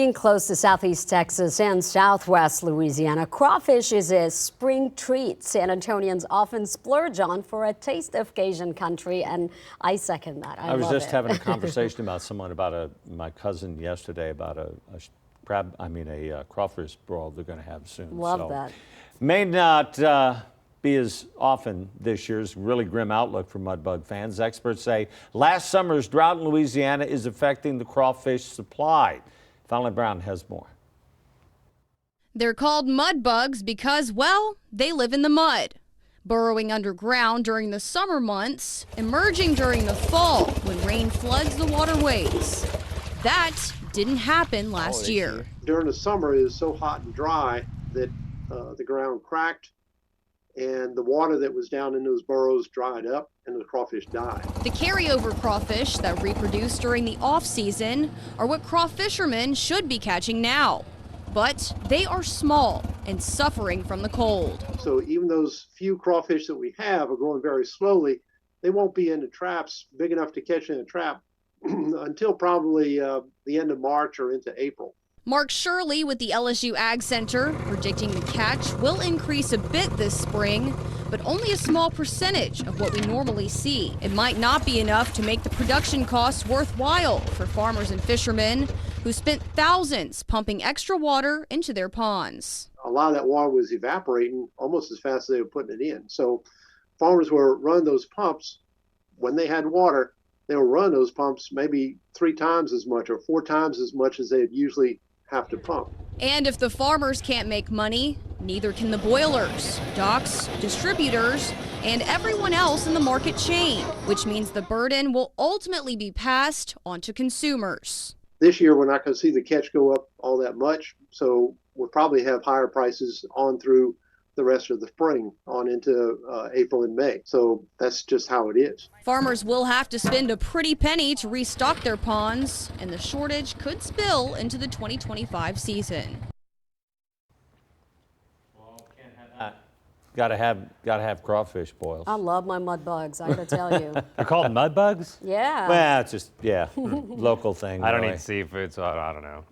Close to southeast Texas and southwest Louisiana, crawfish is a spring treat San Antonians often splurge on for a taste of Cajun country, and I second that. I was just having a conversation about my cousin yesterday about a crawfish broil they're going to have soon. Love that. May not be as often this year's really grim outlook for mudbug fans. Experts say last summer's drought in Louisiana is affecting the crawfish supply. Fallon Brown has more. They're called mud bugs because, well, they live in the mud, burrowing underground during the summer months, emerging during the fall when rain floods the waterways. That didn't happen last year. During the summer, it was so hot and dry that the ground cracked and the water that was down in those burrows dried up and the crawfish died. The carryover crawfish that reproduce during the off-season are what crawfishermen should be catching now. But they are small and suffering from the cold. So even those few crawfish that we have are growing very slowly. They won't be in the traps big enough to catch in a trap until probably the end of March or into April. Mark Shirley with the LSU Ag Center predicting the catch will increase a bit this spring, but only a small percentage of what we normally see. It might not be enough to make the production costs worthwhile for farmers and fishermen who spent thousands pumping extra water into their ponds. A lot of that water was evaporating almost as fast as they were putting it in. So farmers were running those pumps when they had water. They will run those pumps maybe 3 times as much or 4 times as much as they'd usually have to pump. And if the farmers can't make money, neither can the boilers, docks, distributors, and everyone else in the market chain, which means the burden will ultimately be passed on to consumers. This year, we're not going to see the catch go up all that much, so we'll probably have higher prices on through the rest of the spring on into April and May. So that's just how it is. Farmers will have to spend a pretty penny to restock their ponds, and the shortage could spill into the 2025 season. Well, can't have that. Gotta have crawfish boils. I love my mud bugs, I gotta tell you. They're called mud bugs? Yeah. Well, it's just local thing. I don't really. eat seafood, so I don't know.